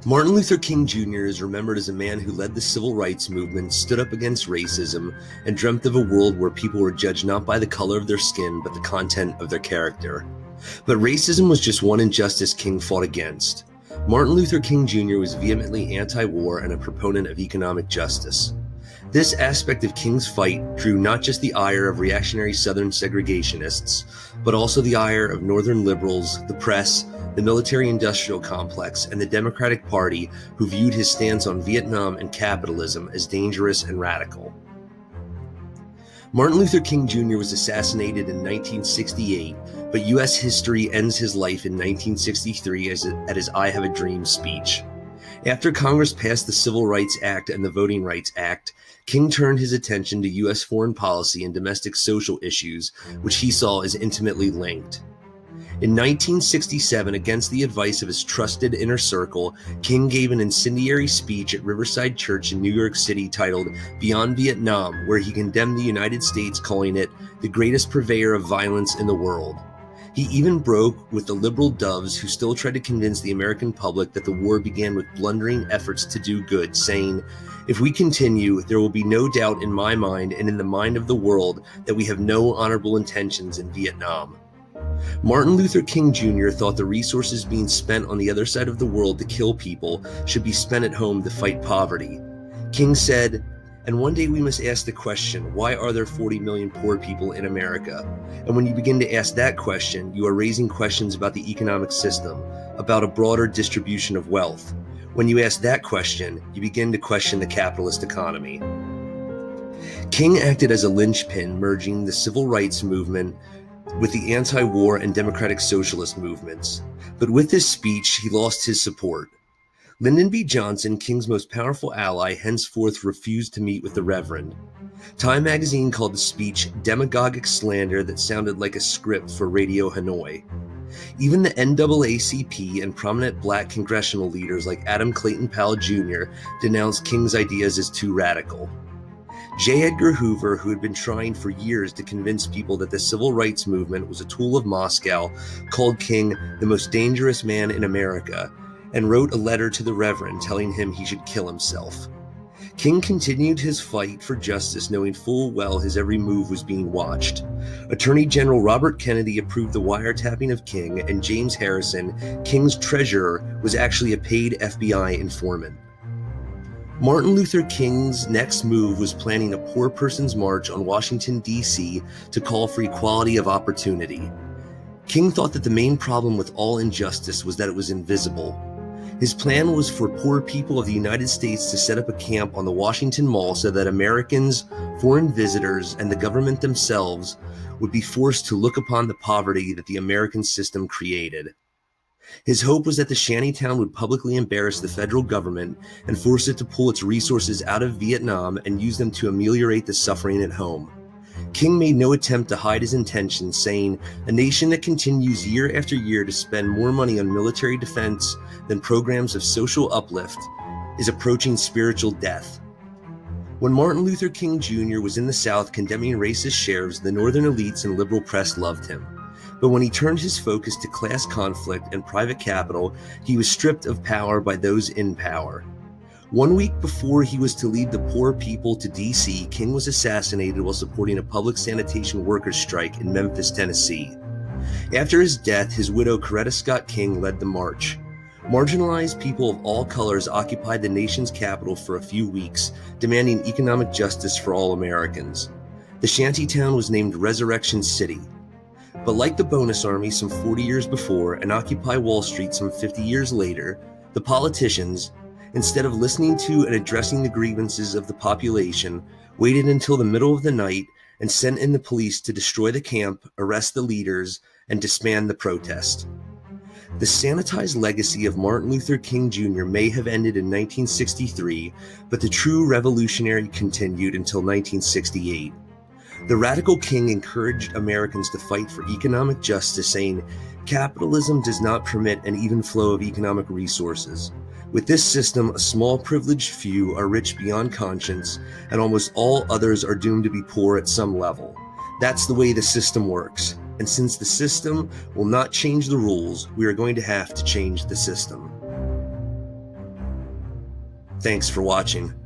Martin Luther King Jr. is remembered as a man who led the civil rights movement, stood up against racism, and dreamt of a world where people were judged not by the color of their skin, but the content of their character. But racism was just one injustice King fought against. Martin Luther King Jr. was vehemently anti-war and a proponent of economic justice. This aspect of King's fight drew not just the ire of reactionary Southern segregationists, but also the ire of Northern liberals, the press, the military-industrial complex, and the Democratic Party, who viewed his stance on Vietnam and capitalism as dangerous and radical. Martin Luther King Jr. was assassinated in 1968, but U.S. history ends his life in 1963 at his I Have a Dream speech. After Congress passed the Civil Rights Act and the Voting Rights Act, King turned his attention to U.S. foreign policy and domestic social issues, which he saw as intimately linked. In 1967, against the advice of his trusted inner circle, King gave an incendiary speech at Riverside Church in New York City titled Beyond Vietnam, where he condemned the United States, calling it the greatest purveyor of violence in the world. He even broke with the liberal doves who still tried to convince the American public that the war began with blundering efforts to do good, saying, "If we continue, there will be no doubt in my mind and in the mind of the world that we have no honorable intentions in Vietnam." Martin Luther King Jr. thought the resources being spent on the other side of the world to kill people should be spent at home to fight poverty. King said, "And one day we must ask the question, why are there 40 million poor people in America? And when you begin to ask that question, you are raising questions about the economic system, about a broader distribution of wealth. When you ask that question, you begin to question the capitalist economy." King acted as a linchpin, merging the civil rights movement with the anti-war and democratic socialist movements. But with this speech, he lost his support. Lyndon B. Johnson, King's most powerful ally, henceforth refused to meet with the Reverend. Time magazine called the speech demagogic slander that sounded like a script for Radio Hanoi. Even the NAACP and prominent black congressional leaders like Adam Clayton Powell Jr. denounced King's ideas as too radical. J. Edgar Hoover, who had been trying for years to convince people that the civil rights movement was a tool of Moscow, called King the most dangerous man in America and wrote a letter to the Reverend telling him he should kill himself. King continued his fight for justice, knowing full well his every move was being watched. Attorney General Robert Kennedy approved the wiretapping of King, and James Harrison, King's treasurer, was actually a paid FBI informant. Martin Luther King's next move was planning a poor person's march on Washington, D.C. to call for equality of opportunity. King thought that the main problem with all injustice was that it was invisible. His plan was for poor people of the United States to set up a camp on the Washington Mall so that Americans, foreign visitors, and the government themselves would be forced to look upon the poverty that the American system created. His hope was that the shantytown would publicly embarrass the federal government and force it to pull its resources out of Vietnam and use them to ameliorate the suffering at home. King made no attempt to hide his intentions, saying, "A nation that continues year after year to spend more money on military defense than programs of social uplift is approaching spiritual death." When Martin Luther King Jr. was in the South condemning racist sheriffs, the northern elites and liberal press loved him. But when he turned his focus to class conflict and private capital, he was stripped of power by those in power. 1 week before he was to lead the poor people to D.C., King was assassinated while supporting a public sanitation workers' strike in Memphis, Tennessee. After his death, his widow, Coretta Scott King, led the march. Marginalized people of all colors occupied the nation's capital for a few weeks, demanding economic justice for all Americans. The shantytown was named Resurrection City. But like the Bonus Army some 40 years before and Occupy Wall Street some 50 years later, the politicians, instead of listening to and addressing the grievances of the population, waited until the middle of the night and sent in the police to destroy the camp, arrest the leaders, and disband the protest. The sanitized legacy of Martin Luther King Jr. may have ended in 1963, but the true revolutionary continued until 1968. The Radical King encouraged Americans to fight for economic justice, saying, "Capitalism does not permit an even flow of economic resources. With this system, a small privileged few are rich beyond conscience, and almost all others are doomed to be poor at some level. That's the way the system works. And since the system will not change the rules, we are going to have to change the system." Thanks for watching.